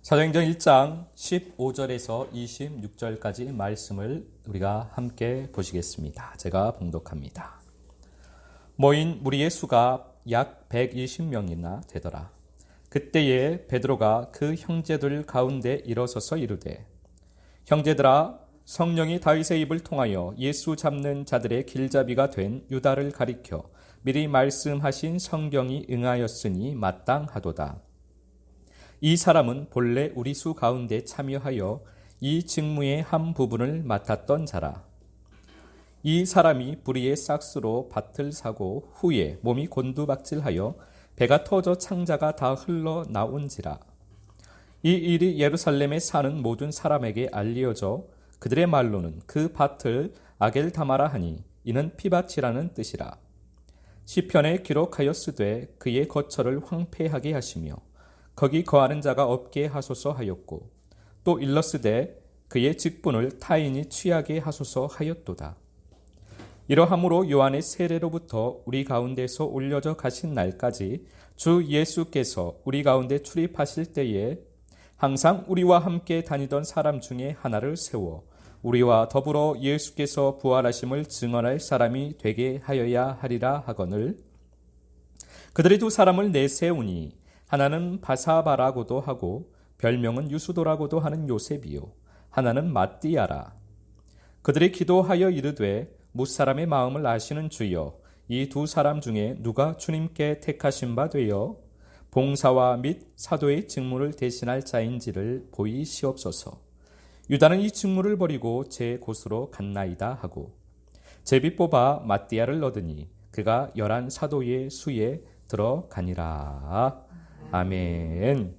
사도행전 1장 15절에서 26절까지 말씀을 우리가 함께 보시겠습니다. 제가 봉독합니다. 모인 무리의 수가 약 120명이나 되더라. 그때에 베드로가 그 형제들 가운데 일어서서 이르되, 형제들아, 성령이 다윗의 입을 통하여 예수 잡는 자들의 길잡이가 된 유다를 가리켜 미리 말씀하신 성경이 응하였으니 마땅하도다. 이 사람은 본래 우리 수 가운데 참여하여 이 직무의 한 부분을 맡았던 자라. 이 사람이 불의의 싹스로 밭을 사고 후에 몸이 곤두박질하여 배가 터져 창자가 다 흘러나온지라. 이 일이 예루살렘에 사는 모든 사람에게 알려져 그들의 말로는 그 밭을 아겔다마라 하니 이는 피밭이라는 뜻이라. 시편에 기록하였으되 그의 거처를 황폐하게 하시며 거기 거하는 자가 없게 하소서 하였고, 또 일렀으되 그의 직분을 타인이 취하게 하소서 하였도다. 이러함으로 요한의 세례로부터 우리 가운데서 올려져 가신 날까지 주 예수께서 우리 가운데 출입하실 때에 항상 우리와 함께 다니던 사람 중에 하나를 세워 우리와 더불어 예수께서 부활하심을 증언할 사람이 되게 하여야 하리라 하거늘, 그들이 두 사람을 내세우니 하나는 바사바라고도 하고 별명은 유수도라고도 하는 요셉이요 하나는 마띠아라. 그들이 기도하여 이르되, 무사람의 마음을 아시는 주여, 이 두 사람 중에 누가 주님께 택하신 바 되어 봉사와 및 사도의 직무를 대신할 자인지를 보이시옵소서. 유다는 이 직무를 버리고 제 곳으로 갔나이다 하고 제비 뽑아 마띠아를 얻으니 그가 11 사도의 수에 들어가니라. 아멘.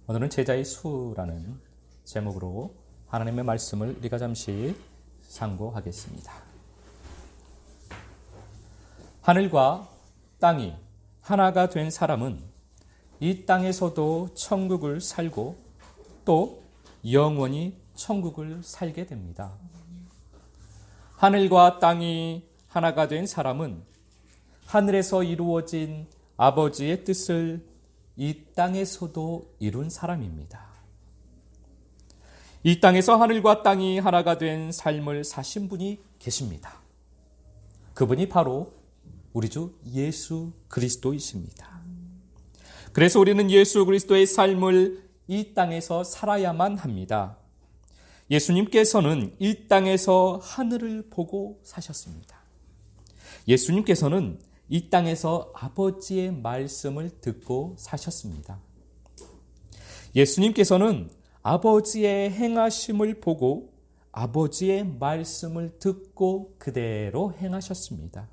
오늘은 제자의 수라는 제목으로 하나님의 말씀을 우리가 잠시 상고하겠습니다. 하늘과 땅이 하나가 된 사람은 이 땅에서도 천국을 살고 또 영원히 천국을 살게 됩니다. 하늘과 땅이 하나가 된 사람은 하늘에서 이루어진 아버지의 뜻을 이 땅에서도 이룬 사람입니다. 이 땅에서 하늘과 땅이 하나가 된 삶을 사신 분이 계십니다. 그분이 바로 우리 주 예수 그리스도이십니다. 그래서 우리는 예수 그리스도의 삶을 이 땅에서 살아야만 합니다. 예수님께서는 이 땅에서 하늘을 보고 사셨습니다. 예수님께서는 이 땅에서 아버지의 말씀을 듣고 사셨습니다. 예수님께서는 아버지의 행하심을 보고 아버지의 말씀을 듣고 그대로 행하셨습니다.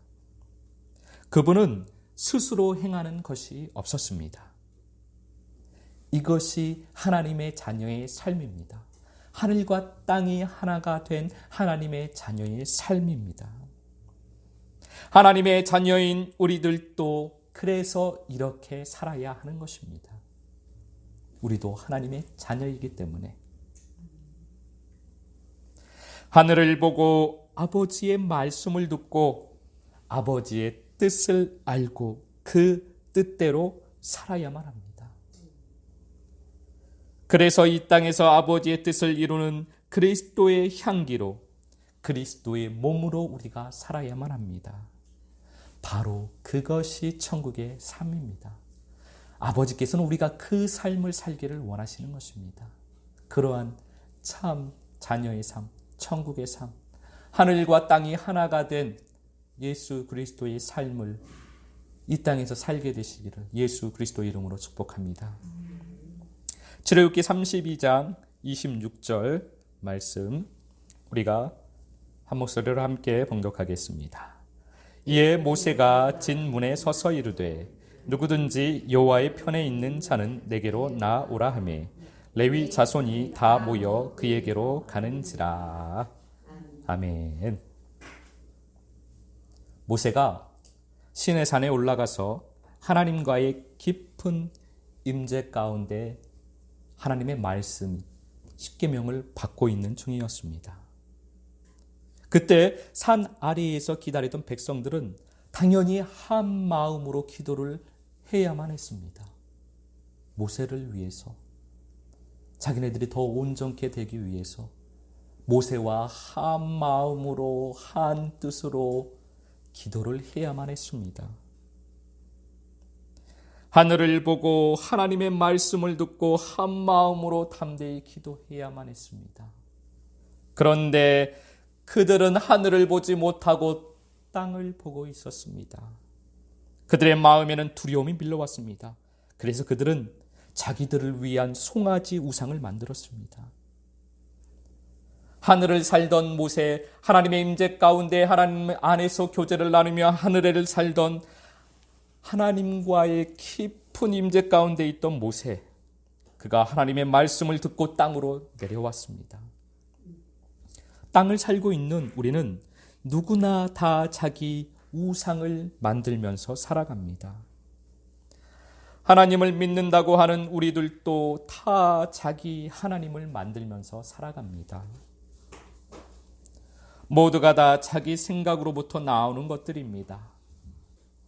그분은 스스로 행하는 것이 없었습니다. 이것이 하나님의 자녀의 삶입니다. 하늘과 땅이 하나가 된 하나님의 자녀의 삶입니다. 하나님의 자녀인 우리들도 그래서 이렇게 살아야 하는 것입니다. 우리도 하나님의 자녀이기 때문에 하늘을 보고 아버지의 말씀을 듣고 아버지의 뜻을 알고 그 뜻대로 살아야만 합니다. 그래서 이 땅에서 아버지의 뜻을 이루는 그리스도의 향기로 그리스도의 몸으로 우리가 살아야만 합니다. 바로 그것이 천국의 삶입니다. 아버지께서는 우리가 그 삶을 살기를 원하시는 것입니다. 그러한 참 자녀의 삶, 천국의 삶, 하늘과 땅이 하나가 된 예수 그리스도의 삶을 이 땅에서 살게 되시기를 예수 그리스도 이름으로 축복합니다. 출애굽기 32장 26절 말씀 우리가 한 목소리로 함께 봉독하겠습니다. 이에 모세가 진문에 서서 이르되, 누구든지 여호와의 편에 있는 자는 내게로 나오라 하매 레위 자손이 다 모여 그에게로 가는지라. 아멘. 모세가 시내 산에 올라가서 하나님과의 깊은 임재 가운데 하나님의 말씀 십계명을 받고 있는 중이었습니다. 그때 산 아래에서 기다리던 백성들은 당연히 한 마음으로 기도를 해야만 했습니다. 모세를 위해서, 자기네들이 더 온전케 되기 위해서 모세와 한 마음으로 한 뜻으로 기도를 해야만 했습니다. 하늘을 보고 하나님의 말씀을 듣고 한 마음으로 담대히 기도해야만 했습니다. 그런데 그들은 하늘을 보지 못하고 땅을 보고 있었습니다. 그들의 마음에는 두려움이 밀려왔습니다. 그래서 그들은 자기들을 위한 송아지 우상을 만들었습니다. 하늘을 살던 모세, 하나님의 임재 가운데 하나님 안에서 교제를 나누며 하늘을 살던 하나님과의 깊은 임재 가운데 있던 모세, 그가 하나님의 말씀을 듣고 땅으로 내려왔습니다. 땅을 살고 있는 우리는 누구나 다 자기 우상을 만들면서 살아갑니다. 하나님을 믿는다고 하는 우리들도 다 자기 하나님을 만들면서 살아갑니다. 모두가 다 자기 생각으로부터 나오는 것들입니다.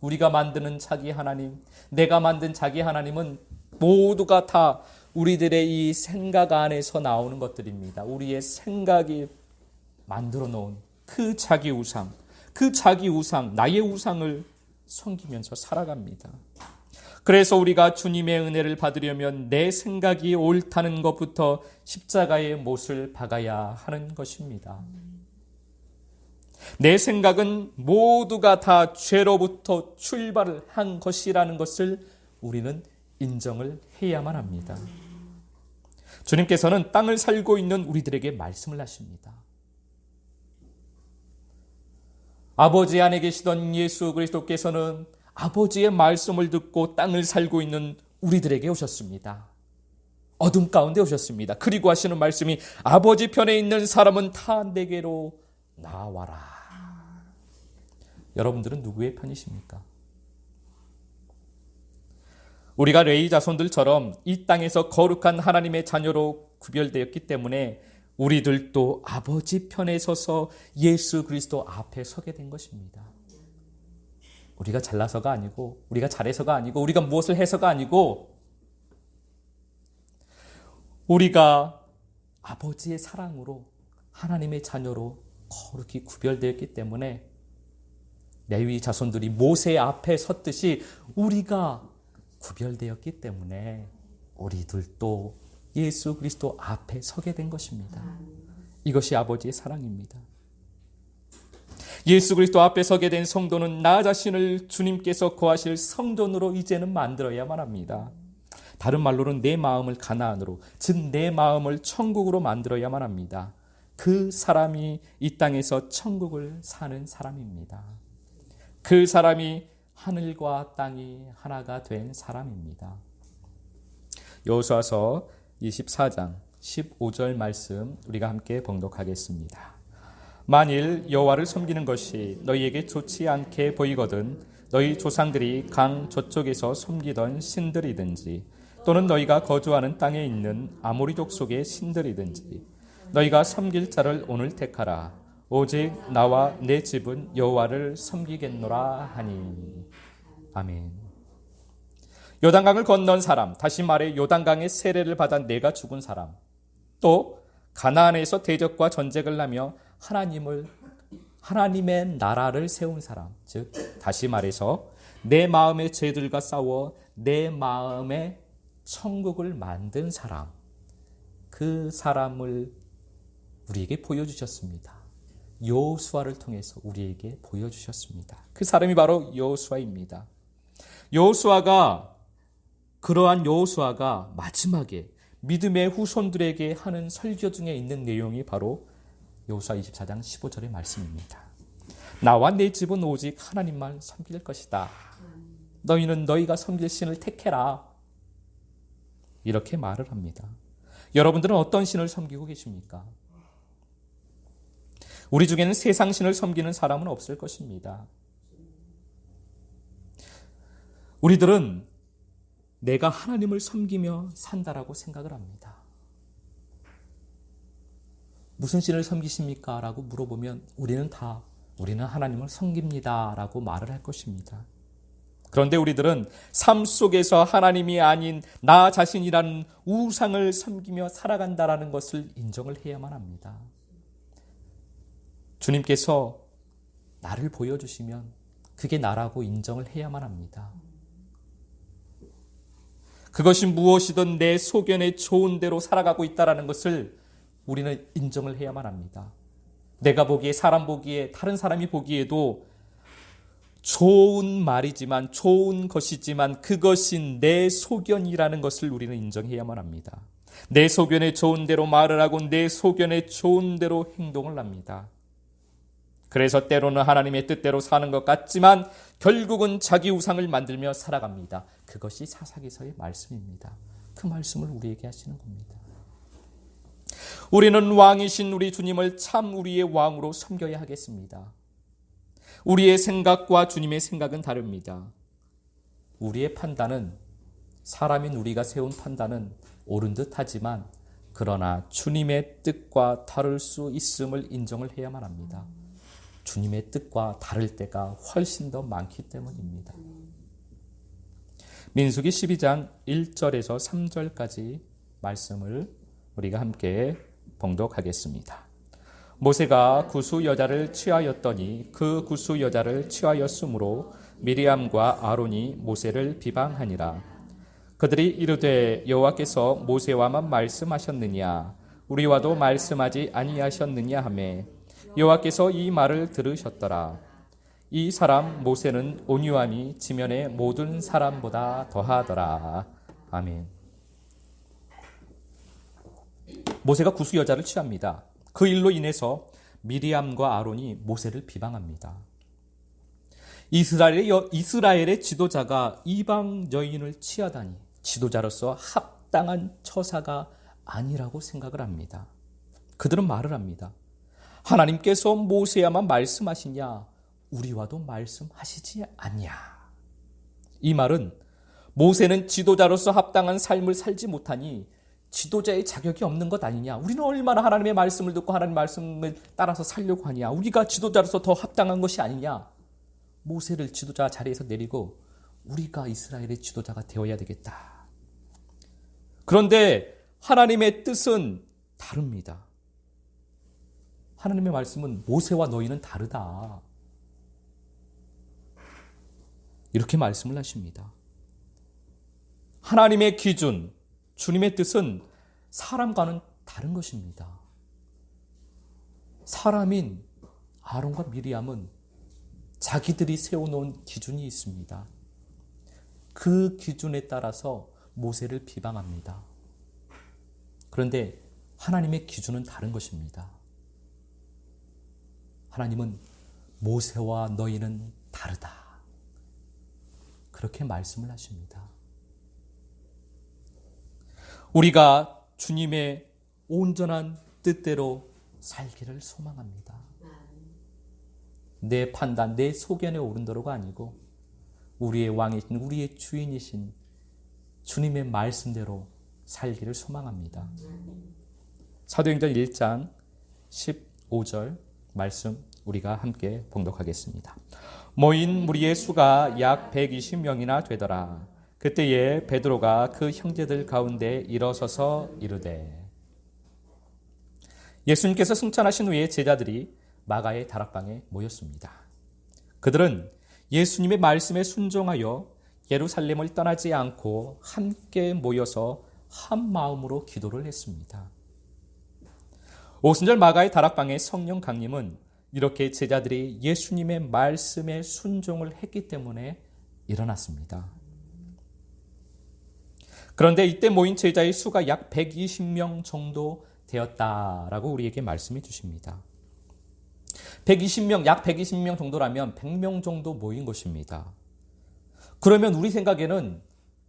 우리가 만드는 자기 하나님, 내가 만든 자기 하나님은 모두가 다 우리들의 이 생각 안에서 나오는 것들입니다. 우리의 생각이 만들어 놓은 그 자기 우상, 나의 우상을 섬기면서 살아갑니다. 그래서 우리가 주님의 은혜를 받으려면 내 생각이 옳다는 것부터 십자가의 못을 박아야 하는 것입니다. 내 생각은 모두가 다 죄로부터 출발을 한 것이라는 것을 우리는 인정을 해야만 합니다. 주님께서는 땅을 살고 있는 우리들에게 말씀을 하십니다. 아버지 안에 계시던 예수 그리스도께서는 아버지의 말씀을 듣고 땅을 살고 있는 우리들에게 오셨습니다. 어둠 가운데 오셨습니다. 그리고 하시는 말씀이 아버지 편에 있는 사람은 다 내게로 나와라. 여러분들은 누구의 편이십니까? 우리가 레위 자손들처럼 이 땅에서 거룩한 하나님의 자녀로 구별되었기 때문에 우리들도 아버지 편에 서서 예수 그리스도 앞에 서게 된 것입니다. 우리가 잘나서가 아니고, 우리가 잘해서가 아니고, 우리가 무엇을 해서가 아니고, 우리가 아버지의 사랑으로 하나님의 자녀로 거룩히 구별되었기 때문에 레위 자손들이 모세 앞에 섰듯이 우리가 구별되었기 때문에 우리들도 예수 그리스도 앞에 서게 된 것입니다. 이것이 아버지의 사랑입니다. 예수 그리스도 앞에 서게 된 성도는 나 자신을 주님께서 거하실 성전으로 이제는 만들어야만 합니다. 다른 말로는 내 마음을 가나안으로, 즉 내 마음을 천국으로 만들어야만 합니다. 그 사람이 이 땅에서 천국을 사는 사람입니다. 그 사람이 하늘과 땅이 하나가 된 사람입니다. 여호수아서 24장 15절 말씀 우리가 함께 봉독하겠습니다. 만일 여호와를 섬기는 것이 너희에게 좋지 않게 보이거든 너희 조상들이 강 저쪽에서 섬기던 신들이든지 또는 너희가 거주하는 땅에 있는 아모리족 속의 신들이든지 너희가 섬길 자를 오늘 택하라. 오직 나와 내 집은 여호와를 섬기겠노라 하니. 아멘. 요단강을 건넌 사람, 다시 말해 요단강의 세례를 받아 내가 죽은 사람, 또 가나안에서 대적과 전쟁을 하며 하나님의 나라를 세운 사람, 즉 다시 말해서 내 마음의 죄들과 싸워 내 마음의 천국을 만든 사람, 그 사람을 우리에게 보여주셨습니다. 여호수아를 통해서 우리에게 보여주셨습니다. 그 사람이 바로 여호수아입니다. 그러한 여호수아가 마지막에 믿음의 후손들에게 하는 설교 중에 있는 내용이 바로 여호수아 24장 15절의 말씀입니다. 나와 내 집은 오직 하나님만 섬길 것이다. 너희는 너희가 섬길 신을 택해라. 이렇게 말을 합니다. 여러분들은 어떤 신을 섬기고 계십니까? 우리 중에는 세상 신을 섬기는 사람은 없을 것입니다. 우리들은 내가 하나님을 섬기며 산다라고 생각을 합니다. 무슨 신을 섬기십니까? 라고 물어보면 우리는 하나님을 섬깁니다 라고 말을 할 것입니다. 그런데 우리들은 삶 속에서 하나님이 아닌 나 자신이라는 우상을 섬기며 살아간다라는 것을 인정을 해야만 합니다. 주님께서 나를 보여주시면 그게 나라고 인정을 해야만 합니다. 그것이 무엇이든 내 소견에 좋은 대로 살아가고 있다는 것을 우리는 인정을 해야만 합니다. 내가 보기에, 사람 보기에, 다른 사람이 보기에도 좋은 말이지만, 좋은 것이지만 그것이 내 소견이라는 것을 우리는 인정해야만 합니다. 내 소견에 좋은 대로 말을 하고 내 소견에 좋은 대로 행동을 합니다. 그래서 때로는 하나님의 뜻대로 사는 것 같지만 결국은 자기 우상을 만들며 살아갑니다. 그것이 사사기서의 말씀입니다. 그 말씀을 우리에게 하시는 겁니다. 우리는 왕이신 우리 주님을 참 우리의 왕으로 섬겨야 하겠습니다. 우리의 생각과 주님의 생각은 다릅니다. 우리의 판단은, 사람인 우리가 세운 판단은 옳은 듯 하지만 그러나 주님의 뜻과 다를 수 있음을 인정을 해야만 합니다. 주님의 뜻과 다를 때가 훨씬 더 많기 때문입니다. 민수기 12장 1절에서 3절까지 말씀을 우리가 함께 봉독하겠습니다. 모세가 구수 여자를 취하였더니 그 구수 여자를 취하였으므로 미리암과 아론이 모세를 비방하니라. 그들이 이르되 여호와께서 모세와만 말씀하셨느냐 우리와도 말씀하지 아니하셨느냐 하매 여호와께서 이 말을 들으셨더라. 이 사람 모세는 온유함이 지면의 모든 사람보다 더하더라. 아멘. 모세가 구수 여자를 취합니다. 그 일로 인해서 미리암과 아론이 모세를 비방합니다. 이스라엘의 지도자가 이방 여인을 취하다니 지도자로서 합당한 처사가 아니라고 생각을 합니다. 그들은 말을 합니다. 하나님께서 모세야만 말씀하시냐 우리와도 말씀하시지 않냐. 이 말은 모세는 지도자로서 합당한 삶을 살지 못하니 지도자의 자격이 없는 것 아니냐. 우리는 얼마나 하나님의 말씀을 듣고 하나님의 말씀을 따라서 살려고 하냐. 우리가 지도자로서 더 합당한 것이 아니냐. 모세를 지도자 자리에서 내리고 우리가 이스라엘의 지도자가 되어야 되겠다. 그런데 하나님의 뜻은 다릅니다. 하나님의 말씀은 모세와 너희는 다르다. 이렇게 말씀을 하십니다. 하나님의 기준, 주님의 뜻은 사람과는 다른 것입니다. 사람인 아론과 미리암은 자기들이 세워놓은 기준이 있습니다. 그 기준에 따라서 모세를 비방합니다. 그런데 하나님의 기준은 다른 것입니다. 하나님은 모세와 너희는 다르다. 그렇게 말씀을 하십니다. 우리가 주님의 온전한 뜻대로 살기를 소망합니다. 내 판단, 내 소견에 옳은 대로가 아니고 우리의 왕이신, 우리의 주인이신 주님의 말씀대로 살기를 소망합니다. 사도행전 1장 15절 말씀 우리가 함께 봉독하겠습니다. 모인 무리의 수가 약 120명이나 되더라. 그때에 베드로가 그 형제들 가운데 일어서서 이르되. 예수님께서 승천하신 후에 제자들이 마가의 다락방에 모였습니다. 그들은 예수님의 말씀에 순종하여 예루살렘을 떠나지 않고 함께 모여서 한 마음으로 기도를 했습니다. 오순절 마가의 다락방의 성령 강림은 이렇게 제자들이 예수님의 말씀에 순종을 했기 때문에 일어났습니다. 그런데 이때 모인 제자의 수가 약 120명 정도 되었다라고 우리에게 말씀해 주십니다. 120명, 약 120명 정도라면 100명 정도 모인 것입니다. 그러면 우리 생각에는,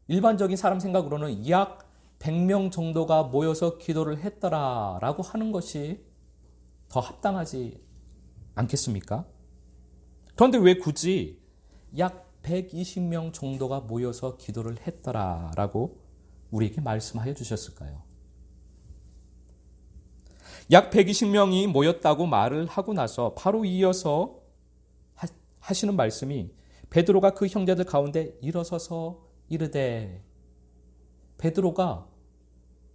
일반적인 사람 생각으로는 약 100명 정도가 모여서 기도를 했더라라고 하는 것이 더 합당하지 않겠습니까? 그런데 왜 굳이 약 120명 정도가 모여서 기도를 했더라라고 우리에게 말씀하여 주셨을까요? 약 120명이 모였다고 말을 하고 나서 바로 이어서 하시는 말씀이 베드로가 그 형제들 가운데 일어서서 이르되, 베드로가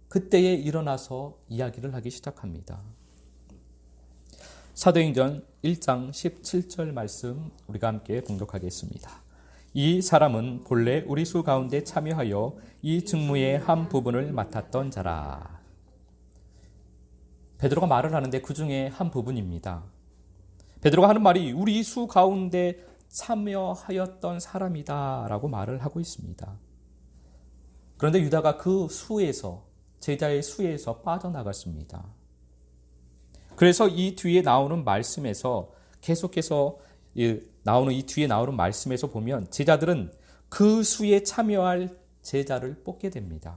그때에 일어나서 이야기를 하기 시작합니다. 사도행전 1장 17절 말씀 우리가 함께 봉독하겠습니다. 이 사람은 본래 우리 수 가운데 참여하여 이 직무의 한 부분을 맡았던 자라. 베드로가 말을 하는데 그 중에 한 부분입니다. 베드로가 하는 말이 우리 수 가운데 참여하였던 사람이다 라고 말을 하고 있습니다. 그런데 유다가 그 수에서, 제자의 수에서 빠져나갔습니다. 그래서 이 뒤에 나오는 말씀에서 계속해서 나오는 이 뒤에 나오는 말씀에서 보면 제자들은 그 수에 참여할 제자를 뽑게 됩니다.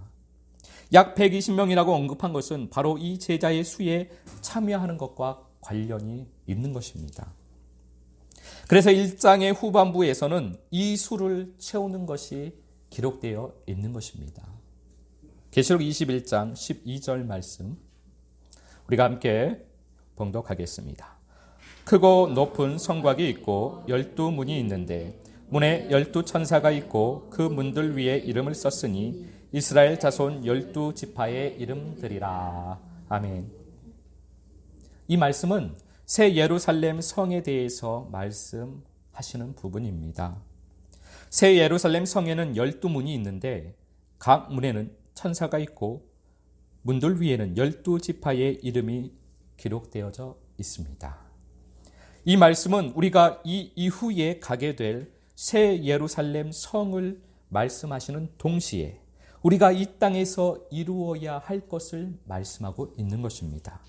약 120명이라고 언급한 것은 바로 이 제자의 수에 참여하는 것과 관련이 있는 것입니다. 그래서 1장의 후반부에서는 이 수를 채우는 것이 기록되어 있는 것입니다. 계시록 21장 12절 말씀 우리가 함께 봉독하겠습니다. 크고 높은 성곽이 있고 12문이 있는데 문에 12천사가 있고 그 문들 위에 이름을 썼으니 이스라엘 자손 12지파의 이름들이라. 아멘. 이 말씀은 새 예루살렘 성에 대해서 말씀하시는 부분입니다. 새 예루살렘 성에는 12문이 있는데 각 문에는 천사가 있고 문들 위에는 12지파의 이름이 기록되어져 있습니다. 이 말씀은 우리가 이 이후에 가게 될 새 예루살렘 성을 말씀하시는 동시에 우리가 이 땅에서 이루어야 할 것을 말씀하고 있는 것입니다.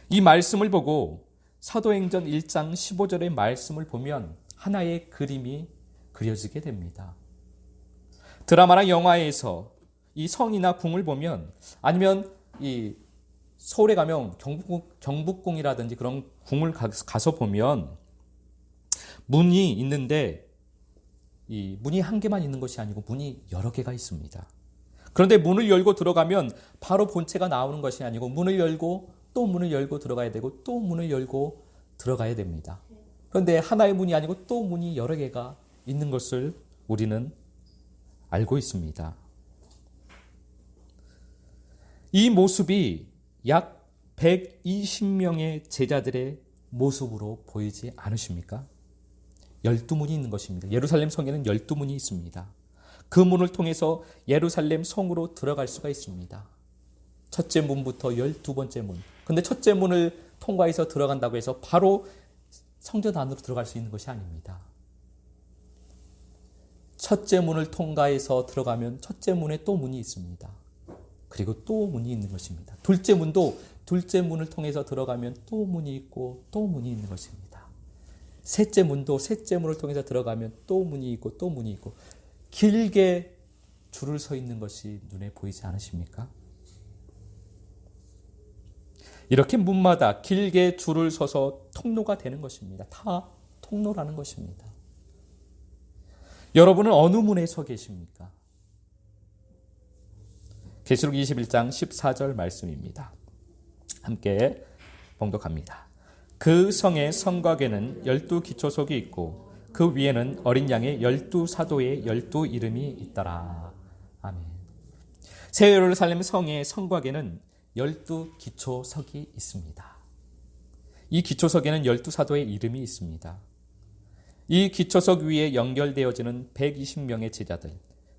이 말씀을 보고 사도행전 1장 15절의 말씀을 보면 하나의 그림이 그려지게 됩니다. 드라마나 영화에서 이 성이나 궁을 보면, 아니면 이 서울에 가면 경복궁이라든지 그런 궁을 가서 보면 문이 있는데 이 문이 한 개만 있는 것이 아니고 문이 여러 개가 있습니다. 그런데 문을 열고 들어가면 바로 본체가 나오는 것이 아니고 문을 열고 또 문을 열고 들어가야 되고 또 문을 열고 들어가야 됩니다. 그런데 하나의 문이 아니고 또 문이 여러 개가 있는 것을 우리는 알고 있습니다. 이 모습이 약 120명의 제자들의 모습으로 보이지 않으십니까? 12문이 있는 것입니다. 예루살렘 성에는 12문이 있습니다. 그 문을 통해서 예루살렘 성으로 들어갈 수가 있습니다. 첫째 문부터 12번째 문. 그런데 첫째 문을 통과해서 들어간다고 해서 바로 성전 안으로 들어갈 수 있는 것이 아닙니다. 첫째 문을 통과해서 들어가면 첫째 문에 또 문이 있습니다. 그리고 또 문이 있는 것입니다. 둘째 문도 둘째 문을 통해서 들어가면 또 문이 있고 또 문이 있는 것입니다. 셋째 문도 셋째 문을 통해서 들어가면 또 문이 있고 또 문이 있고 길게 줄을 서 있는 것이 눈에 보이지 않으십니까? 이렇게 문마다 길게 줄을 서서 통로가 되는 것입니다. 다 통로라는 것입니다. 여러분은 어느 문에 서 계십니까? 계시록 21장 14절 말씀입니다. 함께 봉독합니다. 그 성의 성곽에는 12기초석이 있고 그 위에는 어린 양의 12사도의 12 이름이 있더라. 아멘. 새 예루살렘 성의 성곽에는 12기초석이 있습니다. 이 기초석에는 12사도의 이름이 있습니다. 이 기초석 위에 연결되어지는 120명의 제자들,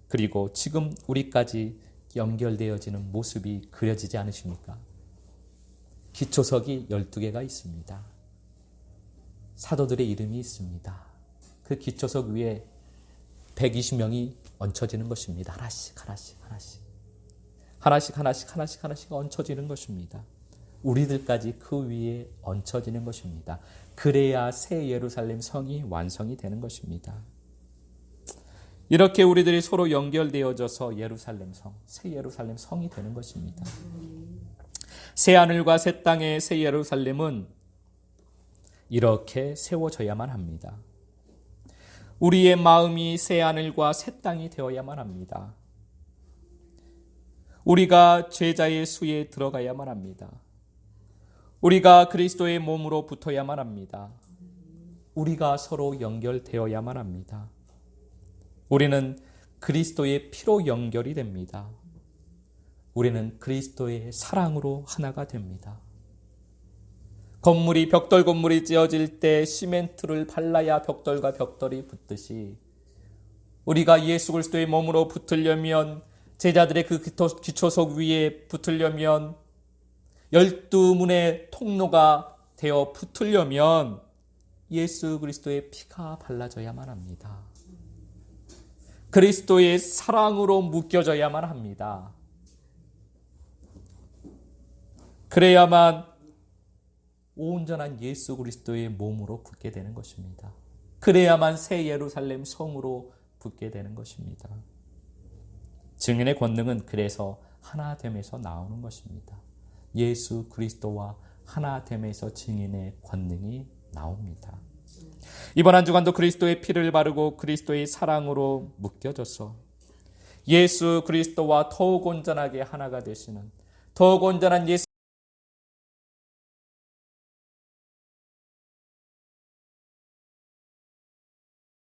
그리고 지금 우리까지 연결되어지는 모습이 그려지지 않으십니까? 기초석이 12개가 있습니다. 사도들의 이름이 있습니다. 그 기초석 위에 120명이 얹혀지는 것입니다. 하나씩 얹혀지는 것입니다. 우리들까지 그 위에 얹혀지는 것입니다. 그래야 새 예루살렘 성이 완성이 되는 것입니다. 이렇게 우리들이 서로 연결되어져서 예루살렘 성, 새 예루살렘 성이 되는 것입니다. 새 하늘과 새 땅의 새 예루살렘은 이렇게 세워져야만 합니다. 우리의 마음이 새 하늘과 새 땅이 되어야만 합니다. 우리가 제자의 수에 들어가야만 합니다. 우리가 그리스도의 몸으로 붙어야만 합니다. 우리가 서로 연결되어야만 합니다. 우리는 그리스도의 피로 연결이 됩니다. 우리는 그리스도의 사랑으로 하나가 됩니다. 벽돌 건물이 지어질 때 시멘트를 발라야 벽돌과 벽돌이 붙듯이 우리가 예수 그리스도의 몸으로 붙으려면, 제자들의 그 기초석 위에 붙으려면, 12문의 통로가 되어 붙으려면 예수 그리스도의 피가 발라져야만 합니다. 그리스도의 사랑으로 묶여져야만 합니다. 그래야만 온전한 예수 그리스도의 몸으로 붙게 되는 것입니다. 그래야만 새 예루살렘 성으로 붙게 되는 것입니다. 증인의 권능은 그래서 하나됨에서 나오는 것입니다. 예수 그리스도와 하나됨에서 증인의 권능이 나옵니다. 이번 한 주간도 그리스도의 피를 바르고 그리스도의 사랑으로 묶여져서 예수 그리스도와 더욱 온전하게 하나가 되시는, 더욱 온전한 예수